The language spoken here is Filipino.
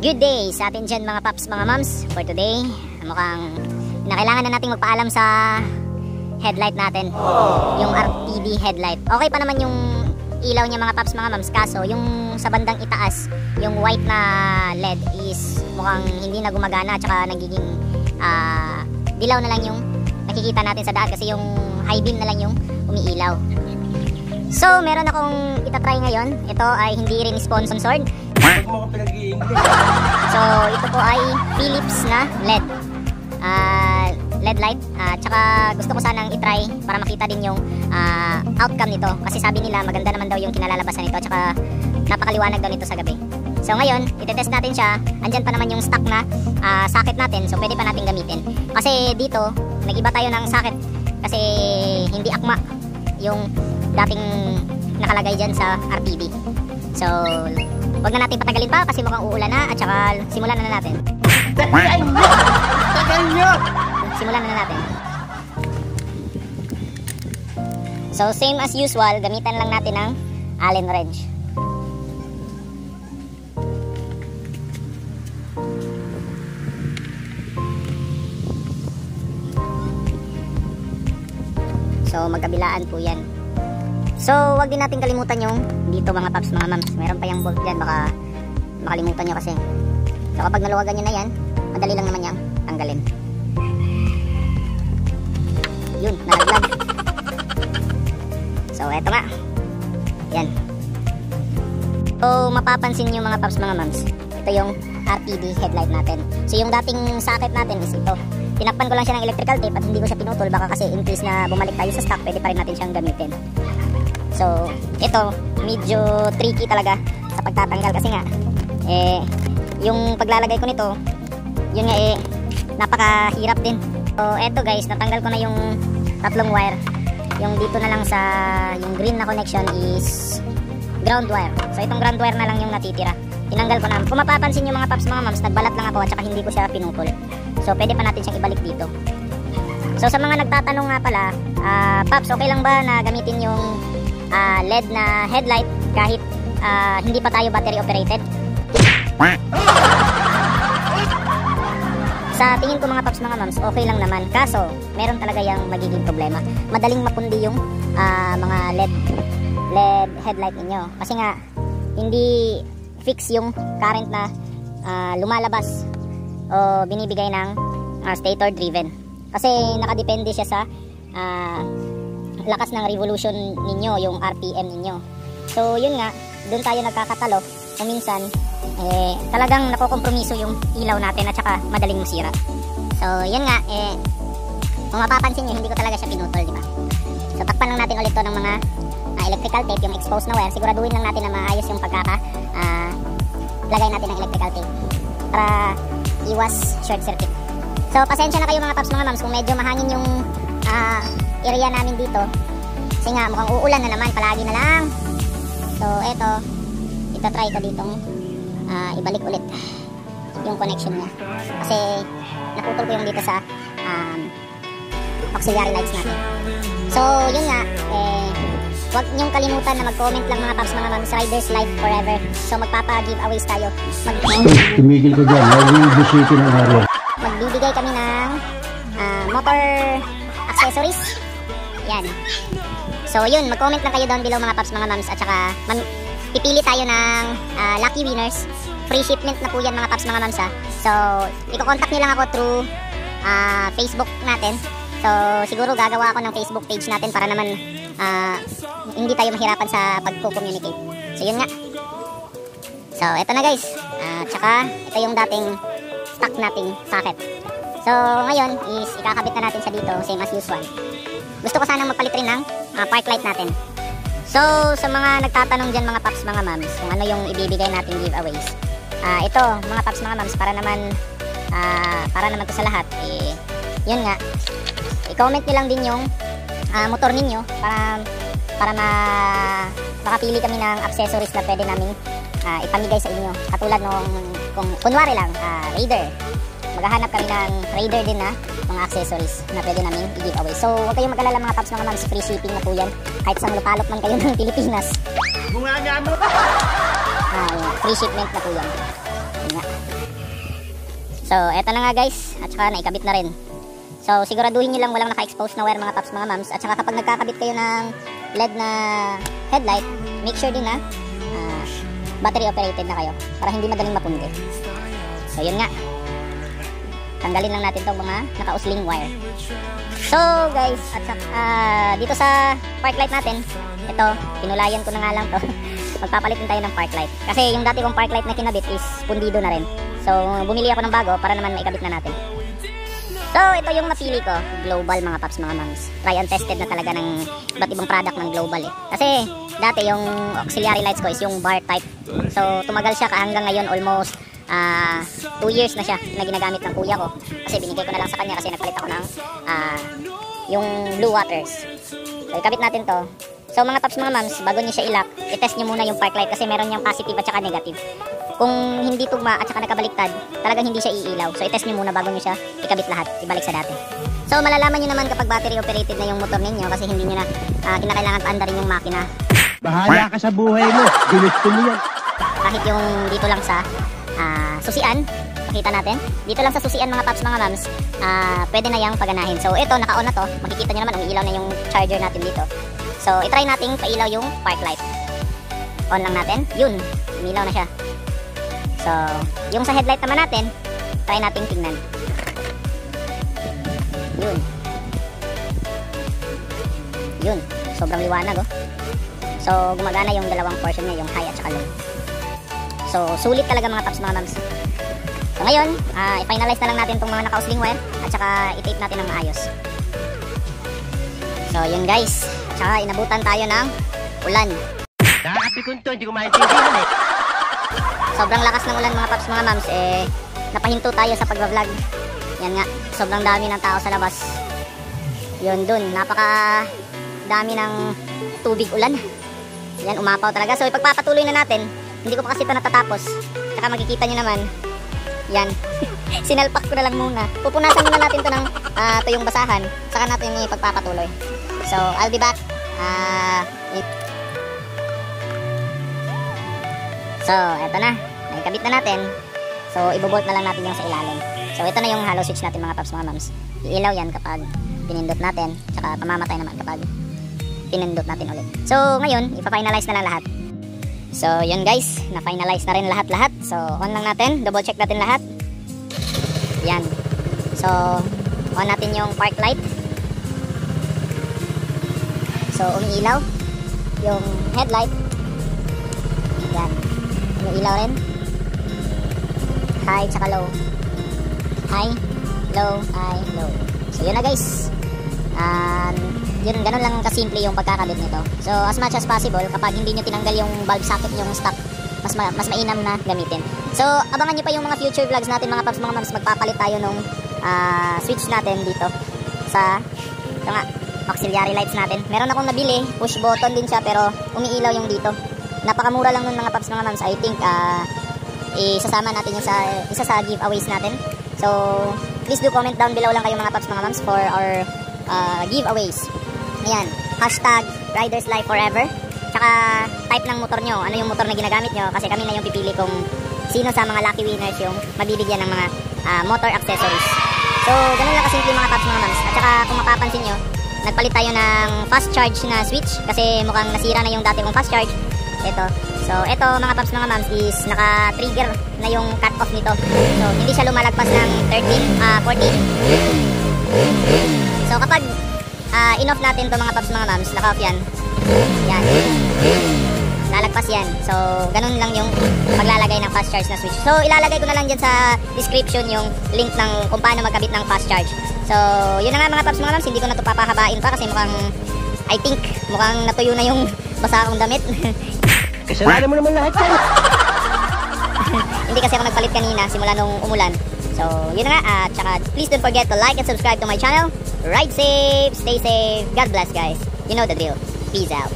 Good day sa atin dyan mga paps, mga moms. For today, mukhang kailangan na nating magpaalam sa headlight natin. Yung RPD headlight. Okay pa naman yung ilaw niya mga paps, mga moms. Kaso yung sa bandang itaas, yung white na LED is mukhang hindi na gumagana. Tsaka nagiging dilaw na lang yung nakikita natin sa daan. Kasi yung high beam na lang yung umiilaw. So meron akong itatry ngayon. Ito ay hindi rin sponsored. So ito po ay Philips na LED LED light. Tsaka gusto ko sanang itry para makita din yung outcome nito. Kasi sabi nila maganda naman daw yung kinalalabasan nito. Tsaka napakaliwanag daw nito sa gabi. So ngayon, itetest natin siya. Andyan pa naman yung stock na socket natin. So pwede pa natin gamitin. Kasi dito, nag-iba tayo ng socket. Kasi hindi akma yung dating nakalagay dyan sa RPD. So wag na natin patagalin pa kasi mukhang uulan na. At saka simulan na natin. Simulan na natin. So same as usual, gamitan lang natin ng Allen wrench. So magkabilaan po yan. So wag din natin kalimutan yung dito mga paps, mga moms. Meron pa yung bolt dyan, baka makalimutan nyo kasi. So kapag naluwagan nyo na yan, madali lang naman yang tanggalin. Yun, nalaglag. So eto nga. Yan. So mapapansin nyo mga paps, mga moms, ito yung RPD headlight natin. So yung dating socket natin is ito. Tinakpan ko lang siya ng electrical tape at hindi ko siya pinutol. Baka kasi in case na bumalik tayo sa stock, pwede pa rin natin siyang gamitin. So ito, medyo tricky talaga sa pagtatanggal kasi nga yung paglalagay ko nito, yun nga napakahirap din. So eto guys, natanggal ko na yung tatlong wire. Yung dito na lang sa yung green na connection is ground wire. So itong ground wire na lang yung natitira. Tinanggal ko na. Kung mapapansin nyo mga paps, mga moms, nagbalat lang ako at saka hindi ko siya pinutol. So pwede pa natin siyang ibalik dito. So sa mga nagtatanong nga pala, paps, okay lang ba na gamitin yung LED na headlight kahit hindi pa tayo battery operated? Sa tingin ko mga paps, mga moms, okay lang naman. Kaso meron talaga yung magiging problema. Madaling mapundi yung mga LED headlight ninyo. Kasi nga hindi fix yung current na lumalabas o binibigay ng stator driven. Kasi nakadepende siya sa lakas ng revolution ninyo, yung RPM ninyo. So yun nga, doon tayo nagkakatalo. Kung minsan talagang nakokompromiso yung ilaw natin at saka madaling masira. So yun nga, kung mapapansin nyo, hindi ko talaga siya pinutol, di ba? So takpan lang natin ulit to ng mga electrical tape, yung exposed na wire. Siguraduhin lang natin na maayos yung lagay natin ng electrical tape para iwas short circuit. So pasensya na kayo mga paps, mga moms, kung medyo mahangin yung area namin dito kasi nga mukhang uulan na naman, palagi na lang. So eto, itatry ko ditong ibalik ulit yung connection niya kasi naputol ko yung dito sa auxiliary lights natin. So yun nga, huwag niyong kalimutan na mag-comment lang mga paps, mga moms. Riders Life Forever. So magpapa-giveaways tayo. Tumigil ko dyan, mag-visitin ang area. Magbibigay kami ng motor accessories. Yan. So yun, mag-comment lang kayo down below mga paps, mga moms. At saka pipili tayo ng lucky winners. Free shipment na po yan mga paps, mga moms ha. So i-contact nyo lang ako through Facebook natin. So siguro gagawa ako ng Facebook page natin para naman hindi tayo mahirapan sa pagko-communicate. So yun nga. So eto na guys. Tsaka ito yung dating stock nating socket. So ngayon is ikakabit na natin siya dito, same as usual. Gusto ko sanang magpalit rin ng park light natin. So sa mga nagtatanong dyan mga paps, mga moms, kung ano yung ibibigay nating giveaways, ito mga paps, mga moms, para naman to sa lahat, yun nga, i-comment nyo lang din yung motor ninyo para makapili kami ng accessories na pwede namin ipamigay sa inyo. Katulad nung kung kunwari lang Raider, maghahanap kami ng Raider din na mga accessories na pwede namin i-giveaway. So huwag kayong mag-alala mga paps, mga moms, free shipping na po yan kahit sa lupalop man kayo ng Pilipinas. Free shipment na po yan. Yun nga. So, eto na nga guys. At saka naikabit na rin. So, siguraduhin nyo lang walang naka-expose na wire mga paps, mga mams. At saka kapag nagkakabit kayo ng LED na headlight, make sure din na battery operated na kayo para hindi madaling mapundi. So, yun nga. Tanggalin lang natin itong mga naka-usling wire. So, guys, at saka, dito sa park light natin, ito, pinulayan ko na nga lang to. Magpapalit din tayo ng park light. Kasi yung dati kong park light na kinabit is pundido na rin. So, bumili ako ng bago para naman maikabit na natin. So, ito yung napili ko. Global mga paps, mga mams. Try and tested na talaga ng iba't ibang product ng Global eh. Kasi, dati yung auxiliary lights ko is yung bar type. So, tumagal siya hanggang ngayon almost 2 years na siya na ginagamit ng kuya ko. Kasi binigay ko na lang sa kanya kasi nagpalit ako ng yung Blue Waters. So, ikabit natin to. So, mga paps, mga mams, bago nyo siya ilak, i-test nyo muna yung park light kasi meron yung positive at saka negative. Kung hindi tugma at saka nakabaliktad, talagang hindi siya iilaw. So, i-test nyo muna bago nyo siya ikabit lahat, ibalik sa dati. So, malalaman nyo naman kapag battery operated na yung motor ninyo kasi hindi nyo na kinakailangan paandarin yung makina. Bahala ka sa buhay mo. Ginusto mo yan. Kahit yung dito lang sa susian, pakita natin. Dito lang sa susian mga paps, mga mams, pwede na yung paganahin. So, ito, naka-on na to. Makikita nyo naman, umiilaw na yung charger natin dito. So, itry natin pailaw yung park light. On lang natin. Yun, umiilaw na siya. So, yung sa headlight naman natin, try nating tingnan. Yun. Yun. Sobrang liwanag, oh. So, gumagana yung dalawang portion niya, yung high at saka low. So, sulit talaga mga paps, mga mams. So, ngayon, i-finalize na lang natin itong mga naka-usling wire at saka i-tape natin ng maayos. So, yun guys. Tsaka inabutan tayo ng ulan. Nakakapikon to, hindi ko maintindihan eh. Sobrang lakas ng ulan mga paps, mga mams, napahinto tayo sa pagbablog. Yan nga, sobrang dami ng tao sa labas. Yun dun, napaka dami ng tubig ulan. Yan, umapaw talaga. So, ipagpapatuloy na natin. Hindi ko pa kasi ito natatapos. Saka makikita nyo naman, yan, sinalpak ko na lang muna. Pupunasan muna natin ito ng tuyong basahan. Saka natin ipagpapatuloy. So, I'll be back. So, eto na. Naikabit na natin. So, ibobolt na lang natin yung sa ilalim. So, ito na yung hollow switch natin mga paps, mga mams. Iilaw yan kapag pinindot natin. Tsaka pamamatay naman kapag pinindot natin ulit. So, ngayon, ipa-finalize na lang lahat. So, yun guys. Na-finalize na rin lahat-lahat. So, on lang natin. Double check natin lahat. Yan. So, on natin yung park light. So, umiilaw. Yung headlight. Yan. Umiilaw rin. High tsaka low. High, low, high, low. So, yun na guys. Yun, ganun lang kasimple yung pagkakabit nito. So, as much as possible, kapag hindi nyo tinanggal yung bulb socket yung stock, mas mainam na gamitin. So, abangan nyo pa yung mga future vlogs natin mga paps, mga mams. Magpapalit tayo nung switch natin dito sa auxiliary lights natin. Meron akong nabili, push button din siya pero umiilaw yung dito. Napakamura lang nun mga paps, mga mams. I think isasama natin yung isa sa giveaways natin. So, please do comment down below lang kayo mga paps, mga mams for our giveaways. Ayan, hashtag Riders Life Forever. Tsaka type ng motor nyo, ano yung motor na ginagamit nyo, kasi kami na yung pipili kung sino sa mga lucky winners yung mabibigyan ng mga motor accessories. So, ganun lang kasimple mga paps, mga mams. At saka kung mapapansin nyo, nagpalit tayo ng fast charge na switch kasi mukhang nasira na yung dati kong fast charge. Ito. So, ito mga paps, mga mams is naka-trigger na yung cut-off nito. So, hindi siya lumalagpas ng 14. So, kapag in-off natin to mga paps, mga mams, naka-off yan. Yan. Lalagpas yan. So, ganun lang yung paglalagay ng fast charge na switch. So, ilalagay ko na lang dyan sa description yung link ng kung paano magkabit ng fast charge. So, yun na nga mga paps, mga mams. Hindi ko na ito papahabain pa kasi mukhang, I think, mukhang natuyo na yung basa akong damit. Kasalanan mo naman lahat yan. Hindi kasi ako nagpalit kanina simula nung umulan. So, yun na nga. Tsaka, please don't forget to like and subscribe to my channel. Ride safe, stay safe. God bless, guys. You know the drill. Peace out.